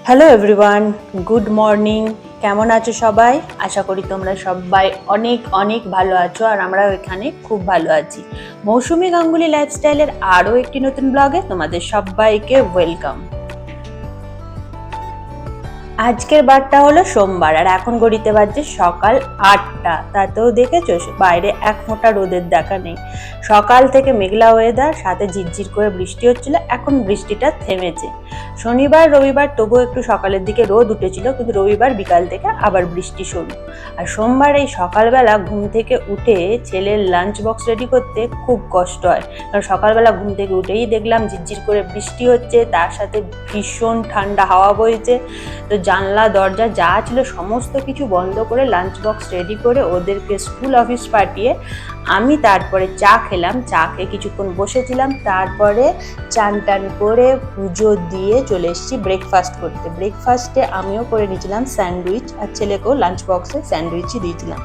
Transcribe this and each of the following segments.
Hello everyone, good morning. কেমন আছো সবাই? আশা করি তোমরা সবাই অনেক অনেক ভালো আছো, আর আমরাও এখানে খুব ভালো আছি। মৌসুমী গাঙ্গুলি লাইফস্টাইলের আরও একটি নতুন ব্লগে তোমাদের সবাইকে ওয়েলকাম। আজকের বারটা হলো সোমবার, আর এখন ঘড়িতে বাজছে সকাল 8টা। তাতেও দেখেছো বাইরে এক ফোঁটা রোদের দেখা নেই। সকাল থেকে মেঘলা ওয়েদার, সাথে ঝিরঝির করে বৃষ্টি হচ্ছিল, এখন বৃষ্টিটা থেমেছে। শনিবার রবিবার তবুও একটু সকালের দিকে রোদ উঠেছিল, কিন্তু রবিবার বিকাল থেকে আবার বৃষ্টি শুরু। আর সোমবার এই সকালবেলা ঘুম থেকে উঠে ছেলের লাঞ্চ বক্স রেডি করতে খুব কষ্ট হয়, কারণ সকালবেলা ঘুম থেকে উঠেই দেখলাম ঝিরঝির করে বৃষ্টি হচ্ছে, তার সাথে ভীষণ ঠান্ডা হাওয়া বইছে। তো জানলা দরজা যা ছিল সমস্ত কিছু বন্ধ করে লাঞ্চ বক্স রেডি করে ওদেরকে স্কুল অফিস পাঠিয়ে আমি তারপরে চা খেলাম। চা খেয়ে কিছুক্ষণ বসেছিলাম, তারপরে চান টান করে পুজো দিয়ে চলে এসেছি ব্রেকফাস্ট করতে। ব্রেকফাস্টে আমিও করে নিয়েছিলাম স্যান্ডউইচ, আর ছেলেকেও লাঞ্চ বক্সে স্যান্ডউইচই দিয়েছিলাম,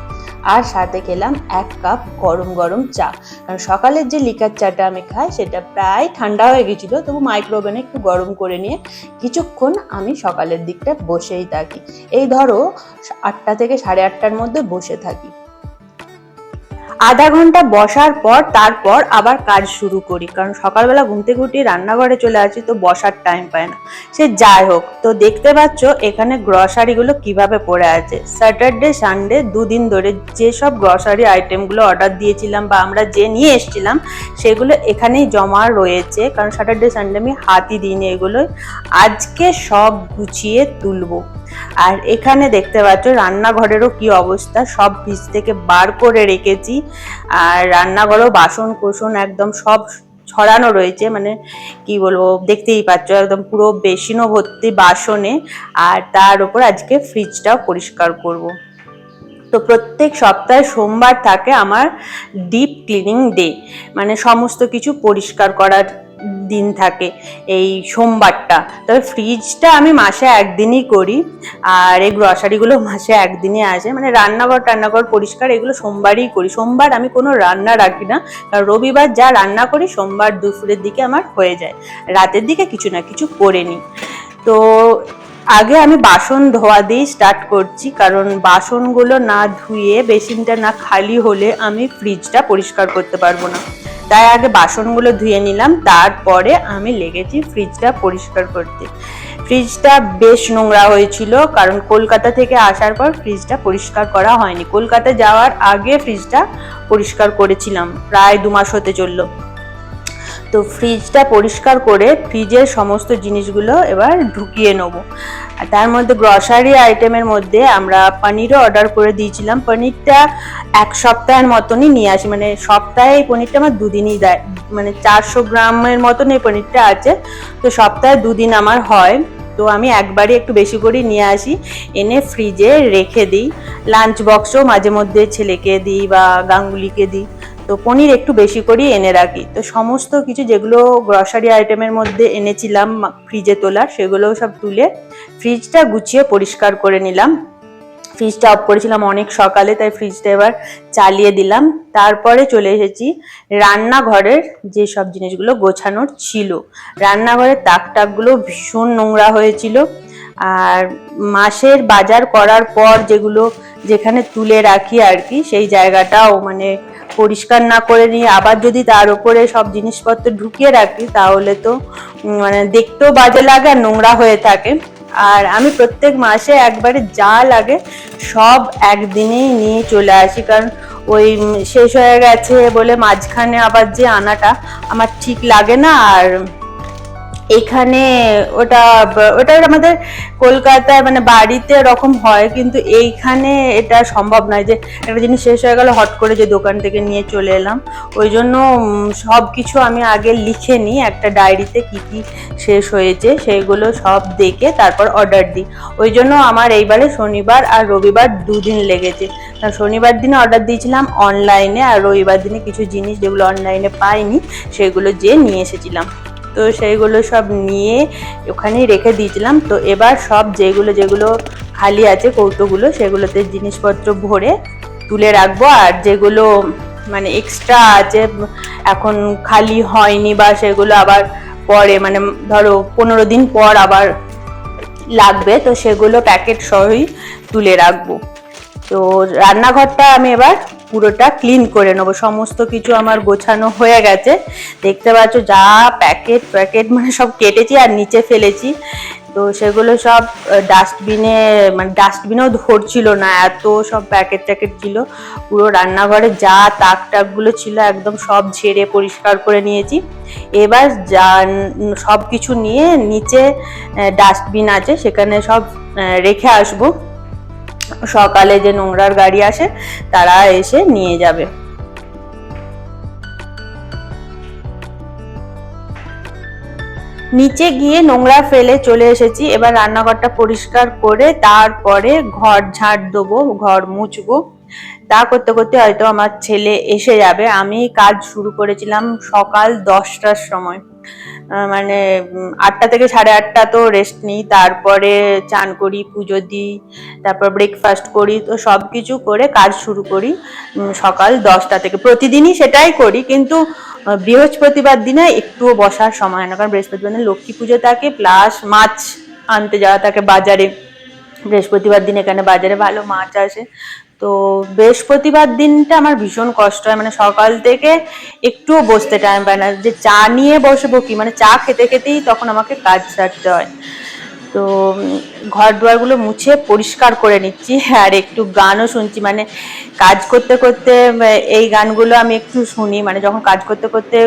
আর সাথে খেলাম 1 কাপ গরম গরম চা। কারণ সকালের যে লিকার চাটা আমি খাই সেটা প্রায় ঠান্ডা হয়ে গেছিলো, তবু মাইক্রোওভেনে একটু গরম করে নিয়ে কিছুক্ষণ আমি সকালের দিকটা বসেই থাকি। এই ধরো 8টা থেকে 8:30টার মধ্যে বসে থাকি। আধা ঘন্টা বসার পর তারপর আবার কাজ শুরু করি, কারণ সকালবেলা ঘুম থেকে উঠে রান্নাঘরে চলে আসি, তো বসার টাইম পায় না। সে যাই হোক, তো দেখতে পাচ্ছ এখানে গ্রসারিগুলো কিভাবে পড়ে আছে। স্যাটারডে সানডে দুদিন ধরে যেসব গ্রসারি আইটেমগুলো অর্ডার দিয়েছিলাম বা আমরা যে নিয়ে এসেছিলাম সেগুলো এখানেই জমা রয়েছে, কারণ স্যাটারডে সানডে আমি হাতই দিইনি এগুলো। আজকে সব গুছিয়ে তুলবো। আর এখানে দেখতে পাচ্ছ রান্নাঘরেরও কি অবস্থা, সব ফ্রিজ থেকে বার করে রেখেছি। আর রান্নাঘরেও বাসন কোসন একদম সব ছড়ানো রয়েছে, মানে কি বলবো, দেখতেই পাচ্ছ একদম পুরো বেসিনও ভর্তি বাসনে। আর তার উপর আজকে ফ্রিজটাও পরিষ্কার করব। তো প্রত্যেক সপ্তাহে সোমবার থাকে আমার ডিপ ক্লিনিং ডে, মানে সমস্ত কিছু পরিষ্কার করার দিন থাকে এই সোমবারটা। তবে ফ্রিজটা আমি মাসে একদিনই করি, আর এই গ্রসারিগুলো মাসে একদিনই আসে। মানে রান্নাঘর পরিষ্কার এগুলো সোমবারই করি। সোমবার আমি কোনো রান্না রাখি না, কারণ রবিবার যা রান্না করি সোমবার দুপুরের দিকে আমার হয়ে যায়, রাতের দিকে কিছু না কিছু করে নিই। তো আগে আমি বাসন ধোয়া দিয়ে স্টার্ট করছি, কারণ বাসনগুলো না ধুয়ে বেসিনটা না খালি হলে আমি ফ্রিজটা পরিষ্কার করতে পারবো না। তাই আগে বাসনগুলো ধুয়ে নিলাম, তারপরে আমি লেগেছি ফ্রিজটা পরিষ্কার করতে। ফ্রিজটা বেশ নোংরা হয়েছিল, কারণ কলকাতা থেকে আসার পর ফ্রিজটা পরিষ্কার করা হয়নি। কলকাতা যাওয়ার আগে ফ্রিজটা পরিষ্কার করেছিলাম, প্রায় 2 মাস হতে চললো। তো ফ্রিজটা পরিষ্কার করে ফ্রিজের সমস্ত জিনিসগুলো এবার ঢুকিয়ে নেব। আর তার মধ্যে গ্রসারি আইটেমের মধ্যে আমরা পনিরও অর্ডার করে দিয়েছিলাম। পনিরটা 1 সপ্তাহের মতনই নিয়ে আসি, মানে সপ্তাহে এই পনিরটা আমার 2 দিনই দেয়, মানে 400 গ্রামের মতন এই পনিরটা আছে। তো সপ্তাহে 2 দিন আমার হয়, তো আমি একবারই একটু বেশি করে নিয়ে আসি, এনে ফ্রিজে রেখে দিই। লাঞ্চ বক্সও মাঝে মধ্যে ছেলেকে দিই বা গাঙ্গুলিকে দিই, তো পনির একটু বেশি করে এনে রাখি। তো সমস্ত কিছু যেগুলো গ্রসারি আইটেমের মধ্যে এনেছিলাম ফ্রিজে তোলার, সেগুলো সব তুলে ফ্রিজটা গুছিয়ে পরিষ্কার করে নিলাম। ফ্রিজটা অফ করেছিলাম অনেক সকালে, তাই ফ্রিজটা এবার চালিয়ে দিলাম। তারপরে চলে এসেছি রান্নাঘরের যে সব জিনিসগুলো গোছানোর ছিল। রান্নাঘরের তাকগুলো ভীষণ নোংরা হয়েছিল, আর মাসের বাজার করার পর যেগুলো যেখানে তুলে রাখি আর কি, সেই জায়গাটাও মানে পরিষ্কার না করে নিয়ে আবার যদি তার উপরে সব জিনিসপত্র ঢুকিয়ে রাখি তাহলে তো মানে দেখতেও বাজে লাগে আর নোংরা হয়ে থাকে। আর আমি প্রত্যেক মাসে একবারে যা লাগে সব একদিনেই নিয়ে চলে আসি, কারণ ওই শেষ হয়ে গেছে বলে মাঝখানে আবার যে আনাটা আমার ঠিক লাগে না। আর এখানে ওটা আমাদের কলকাতায় মানে বাড়িতে ওরকম হয়, কিন্তু এইখানে এটা সম্ভব নয় যে একটা জিনিস শেষ হয়ে গেল হট করে যে দোকান থেকে নিয়ে চলে এলাম। ওই জন্য সব কিছু আমি আগে লিখে নিই একটা ডায়েরিতে, কি কি শেষ হয়েছে সেইগুলো সব দেখে তারপর অর্ডার দিই। ওই জন্য আমার এইবারে শনিবার আর রবিবার 2 দিন লেগেছে। শনিবার দিনে অর্ডার দিয়েছিলাম অনলাইনে, আর রবিবার দিনে কিছু জিনিস যেগুলো অনলাইনে পাইনি সেগুলো যেয়ে নিয়ে এসেছিলাম। তো সেইগুলো সব নিয়ে ওখানেই রেখে দিয়েছিলাম। তো এবার সব যেগুলো খালি আছে কৌটোগুলো, সেগুলোতে জিনিসপত্র ভরে তুলে রাখবো। আর যেগুলো মানে এক্সট্রা আছে এখন খালি হয়নি বা সেগুলো আবার পরে, মানে ধরো 15 দিন পর আবার লাগবে, তো সেগুলো প্যাকেট সহই তুলে রাখবো। তো রান্নাঘরটা আমি এবার পুরোটা ক্লিন করে নেবো। সমস্ত কিছু আমার গোছানো হয়ে গেছে, দেখতে পাচ্ছ যা প্যাকেট প্যাকেট মানে সব কেটেছি আর নিচে ফেলেছি। তো সেগুলো সব ডাস্টবিনে, মানে ডাস্টবিনেও ধরছিল না, এত সব প্যাকেট ট্যাকেট ছিল। পুরো রান্নাঘরে যা তাক টাকগুলো ছিল একদম সব ঝেড়ে পরিষ্কার করে নিয়েছি। এবার যা সব কিছু নিয়ে নিচে ডাস্টবিন আছে সেখানে সব রেখে আসবো। সকালে যে নোংরার গাড়ি আসে তারা এসে নিয়ে যাবে। নিচে গিয়ে নোংরা ফেলে চলে এসেছি। এবার রান্নাঘরটা পরিষ্কার করে তারপরে ঘর ঝাড় দেবো, ঘর মুছবো। তা করতে করতে হয়তো আমার ছেলে এসে যাবে। আমি কাজ শুরু করেছিলাম সকাল 10টার সময়, মানে 8টা থেকে 8:30 তো রেস্ট নিই, তারপরে চান করি, পুজো দিই, তারপর ব্রেকফাস্ট করি, তো সবকিছু করে কাজ শুরু করি সকাল 10টা থেকে। প্রতিদিনই সেটাই করি, কিন্তু বৃহস্পতিবার দিনে একটুও বসার সময় না, কারণ বৃহস্পতিবার দিনে লক্ষ্মী পুজো থাকে, প্লাস মাছ আনতে যাওয়া থাকে বাজারে। বৃহস্পতিবার দিন এখানে বাজারে ভালো মাছ আসে। তো বৃহস্পতিবার দিনটা আমার ভীষণ কষ্ট হয়, মানে সকাল থেকে একটুও বসতে টাইম পায় না, যে চা নিয়ে বসবো কি, মানে চা খেতে খেতেই তখন আমাকে কাজ সারতে হয়। তো ঘর দুয়ারগুলো মুছে পরিষ্কার করে নিচ্ছি আর একটু গানও শুনছি, মানে কাজ করতে করতে এই গানগুলো আমি একটু শুনি, মানে যখন কাজ করতে করতে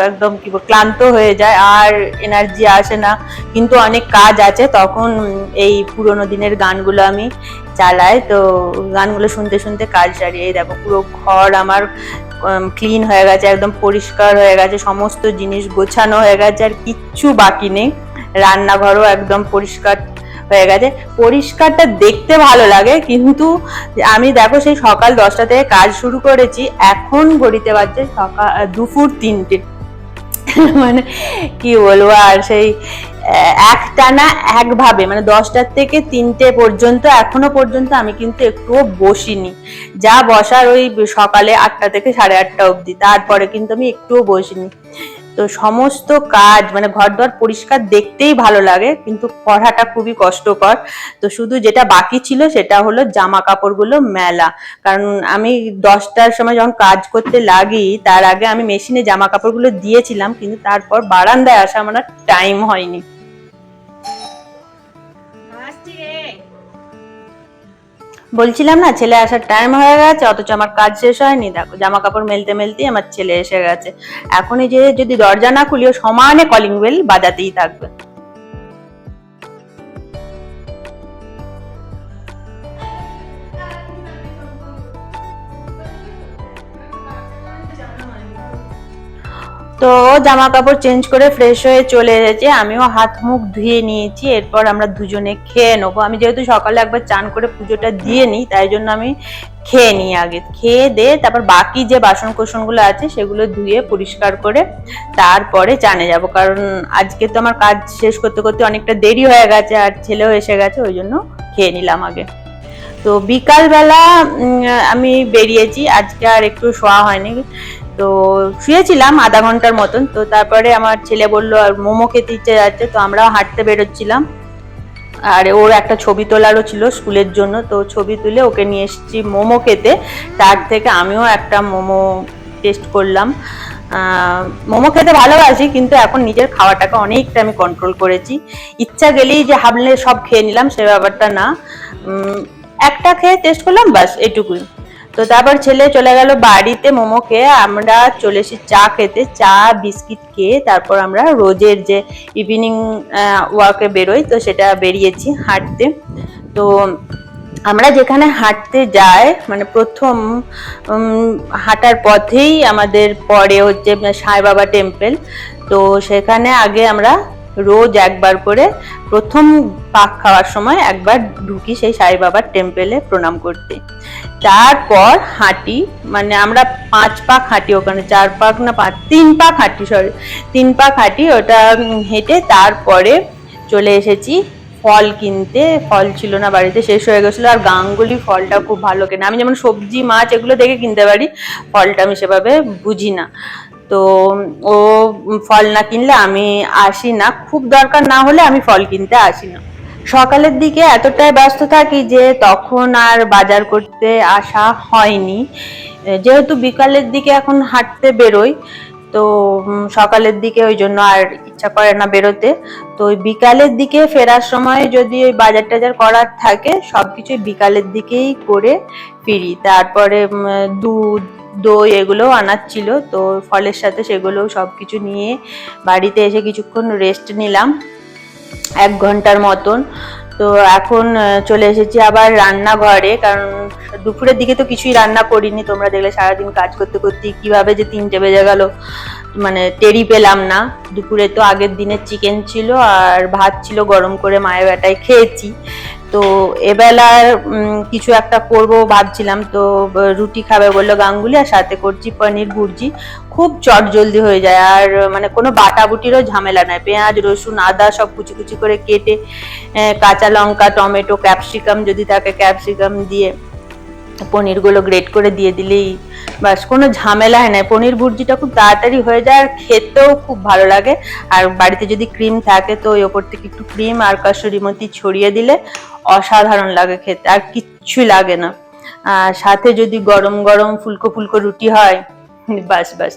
একদম কি ক্লান্ত হয়ে যায় আর এনার্জি আসে না, কিন্তু অনেক কাজ আছে, তখন এই পুরোনো দিনের গানগুলো আমি চালাই। তো গানগুলো শুনতে শুনতে কাজ সারি। এই দেখো পুরো ঘর আমার ক্লিন হয়ে গেছে, একদম পরিষ্কার হয়ে গেছে, সমস্ত জিনিস গোছানো হয়ে গেছে, আর কিচ্ছু বাকি নেই। রান্নাঘরও একদম পরিষ্কার হয়ে গেছে। পরিষ্কারটা দেখতে ভালো লাগে, কিন্তু আমি দেখো সেই সকাল 10টা থেকে কাজ শুরু করেছি, এখন ঘড়িতে বাজছে সকাল দুপুর 3টে। মানে কি বলবো, আর সেই একটানা একভাবে মানে 10টার থেকে 3টে পর্যন্ত এখনো পর্যন্ত আমি কিন্তু একটুও বসিনি। যা বসার ওই সকালে 8টা থেকে 8:30 অবধি, তারপরে কিন্তু আমি একটুও বসিনি। তো সমস্ত কাজ মানে ঘর দর পরিষ্কার দেখতেই ভালো লাগে, কিন্তু করাটা খুবই কষ্টকর। তো শুধু যেটা বাকি ছিল সেটা হলো জামা কাপড়গুলো মেলা, কারণ আমি 10টার সময় যখন কাজ করতে লাগি তার আগে আমি মেশিনে জামা কাপড়গুলো দিয়েছিলাম, কিন্তু তারপর বারান্দায় আসা আমার টাইম হয়নি। বলছিলাম না ছেলে আসার টাইম হয়ে গেছে, অথচ আমার কাজ শেষ হয়নি। দেখো জামা কাপড় মেলতে মেলতেই আমার ছেলে এসে গেছে। এখনই যে যদি দরজা না খুলিও সমানে কলিং বেল বাজাতেই থাকবে। তো জামা কাপড় চেঞ্জ করে ফ্রেশ হয়ে চলে এসেছে, আমিও হাত মুখ ধুয়ে নিয়েছি। এরপর আমরা দুজনে খেয়ে নেবো। আমি যেহেতু সকালে একবার চান করে পুজোটা দিয়ে নিই, তাই জন্য আমি খেয়ে নিই আগে। খেয়ে দিয়ে তারপর বাকি যে বাসন কোসনগুলো আছে সেগুলো ধুয়ে পরিষ্কার করে তারপরে চানে যাব, কারণ আজকে তো আমার কাজ শেষ করতে করতে অনেকটা দেরি হয়ে গেছে আর ছেলেও এসে গেছে, ওই জন্য খেয়ে নিলাম আগে। তো বিকালবেলা আমি বেরিয়েছি, আজকে আর একটু শোয়া হয়নি। তো শুয়েছিলাম আধা ঘন্টার মতন। তো তারপরে আমার ছেলে বললো আর মোমো খেতে ইচ্ছে যাচ্ছে, তো আমরাও হাঁটতে বেরোচ্ছিলাম। আর ওর একটা ছবি তোলারও ছিল স্কুলের জন্য, তো ছবি তুলে ওকে নিয়ে এসেছি মোমো খেতে। তার থেকে আমিও একটা মোমো টেস্ট করলাম। মোমো খেতে ভালোবাসি, কিন্তু এখন নিজের খাওয়াটাকে অনেকটা আমি কন্ট্রোল করেছি। ইচ্ছা গেলেই যে হামলে সব খেয়ে নিলাম সে ব্যাপারটা না, একটা খেয়ে টেস্ট করলাম, বাস এটুকুই। তো তারপর ছেলে চলে গেল বাড়িতে মোমো খেয়ে, আমরা চলে এসেছি চা খেতে। চা বিস্কিট খেয়ে তারপর আমরা রোজের যে ইভিনিং ওয়াকে বেরোই, তো সেটা বেরিয়েছি হাঁটতে। তো আমরা যেখানে হাঁটতে যাই মানে প্রথম হাঁটার পথেই আমাদের পরে হচ্ছে সাই বাবা টেম্পল। তো সেখানে আগে আমরা রোজ একবার করে প্রথম পাক খাওয়ার সময় একবার ঢুকি সেই সাই বাবার টেম্পলে প্রণাম করতে। তারপর হাঁটি, মানে আমরা 5 পাক হাঁটি, ওখানে 4 পাক না 3 পাক হাঁটি, সরি 3 পাক হাঁটি। ওটা হেঁটে তারপরে চলে এসেছি ফল কিনতে। ফল ছিল না বাড়িতে, শেষ হয়ে গেছিলো। আর গাঙ্গুলি ফলটা খুব ভালো কেনে, আমি যেমন সবজি মাছ এগুলো দেখে কিনতে পারি, ফলটা আমি সেভাবে বুঝি না। তো ও ফল না কিনলে আমি আসি না, খুব দরকার না হলে আমি ফল কিনতে আসি না। সকালের দিকে এতটাই ব্যস্ত থাকি যে তখন আর বাজার করতে আসা হয়নি। যেহেতু বিকালের দিকে এখন হাঁটতে বেরোই, তো সকালের দিকে ওই জন্য আর ইচ্ছা করে না বেরোতে। তো ওই বিকালের দিকে ফেরার সময় যদি ওই বাজার টাজার করার থাকে সবকিছু বিকালের দিকেই করে ফিরি। তারপরে দুধ, দই এগুলো আনার ছিল, তো ফলের সাথে সেগুলো সবকিছু নিয়ে বাড়িতে এসে কিছুক্ষণ রেস্ট নিলাম 1 ঘন্টার মতন। তো এখন চলে এসেছি আবার রান্নাঘরে, কারণ দুপুরের দিকে তো কিছুই রান্না করিনি। তোমরা দেখলে সারাদিন কাজ করতে করতে কিভাবে যে 3টে বেজে গেল মানে টেরই পেলাম না। দুপুরে তো আগের দিনের চিকেন ছিল আর ভাত ছিল গরম করে মায়ের বেটায় খেয়েছি। তো এবেলার কিছু একটা করব ভাবছিলাম, তো রুটি খাবে বললো গাঙ্গুলি, আর সাথে করছি পনির ভুর্জি। খুব চটজলদি হয়ে যায়, আর মানে কোনো বাটাবুটিরও ঝামেলা নাই। পেঁয়াজ, রসুন, আদা সব কুচি কুচি করে কেটে, কাঁচা লঙ্কা, টমেটো, ক্যাপসিকাম যদি থাকে ক্যাপসিকাম দিয়ে পনিরগুলো গ্রেট করে দিয়ে দিলেই বাস, কোনো ঝামেলা হয় না। পনির ভুর্জিটা খুব তাড়াতাড়ি হয়ে যায় আর খেতেও খুব ভালো লাগে। আর বাড়িতে যদি ক্রিম থাকে তো ওই ওপর থেকে একটু ক্রিম আর কাসুরি মেথি ছড়িয়ে দিলে অসাধারণ লাগে খেতে, আর কিচ্ছু লাগে না। আর সাথে যদি গরম গরম ফুলকো ফুলকো রুটি হয়, বাস বাস।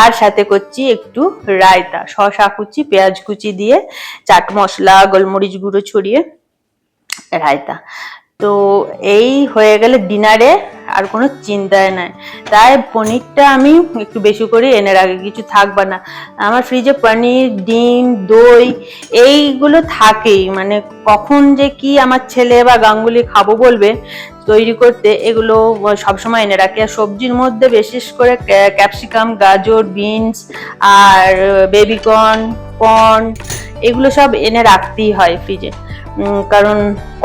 আর সাথে করছি একটু রায়তা, শসা কুচি, পেঁয়াজ কুচি দিয়ে, চাট মশলা, গোলমরিচ গুঁড়ো ছড়িয়ে রায়তা। তো এই হয়ে গেলে ডিনারে আর কোনো চিন্তাই নাই। তাই পনিরটা আমি একটু বেশি করে এনে রাখি, কিছু থাকবে না। আমার ফ্রিজে পনির, ডিম, দই এইগুলো থাকেই, মানে কখন যে কি আমার ছেলে বা গাঙ্গুলি খাবো বলবে তৈরি করতে, এগুলো সবসময় এনে রাখি। আর সবজির মধ্যে বিশেষ করে ক্যাপসিকাম, গাজর, বিনস আর বেবিকর্ন, কর্ন এগুলো সব এনে রাখতেই হয় ফ্রিজে। কারণ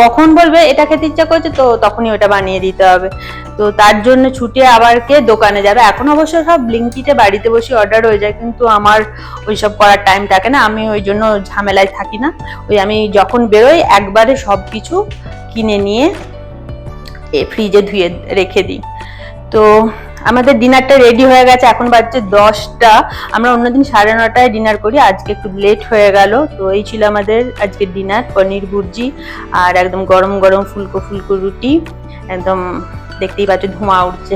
কখন বলবে এটা খেতে ইচ্ছা করছে, তো তখনই ওটা বানিয়ে দিতে হবে। তো তার জন্য ছুটে আবার কে দোকানে যাবে। এখন অবশ্য সব ব্লিঙ্কিটে বাড়িতে বসে অর্ডার হয়ে যায়, কিন্তু আমার ওইসব করার টাইম থাকে না। আমি ওই জন্য ঝামেলায় থাকি না। ওই আমি যখন বেরোই একবারে সবকিছু কিনে নিয়ে ফ্রিজে ধুয়ে রেখে দিই। তো আমাদের ডিনারটা রেডি হয়ে গেছে, এখন বাজছে 10টা। আমরা অন্যদিন 9:30টায় ডিনার করি, আজকে একটু লেট হয়ে গেল। তো এই ছিল আমাদের আজকের ডিনার, পনির ভুর্জি আর একদম গরম গরম ফুলকো ফুলকো রুটি। একদম দেখতেই পাচ্ছ ধোঁয়া উঠছে।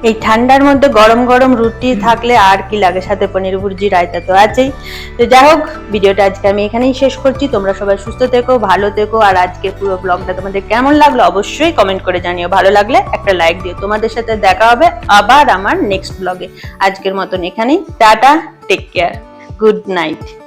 এই ঠান্ডার মধ্যে গরম গরম রুটি থাকলে আর কি লাগে, সাথে পনির ভুর্জি, রায়তা তো আছেই। তো যাই হোক, ভিডিওটা আজকে আমি এখানেই শেষ করছি। তোমরা সবাই সুস্থ থেকো, ভালো থেকো। আর আজকে পুরো ব্লগটা তোমাদের কেমন লাগলো অবশ্যই কমেন্ট করে জানিও। ভালো লাগলে একটা লাইক দিও। তোমাদের সাথে দেখা হবে আবার আমার নেক্সট ব্লগে। আজকের মতন এখানেই tata, take care, good night.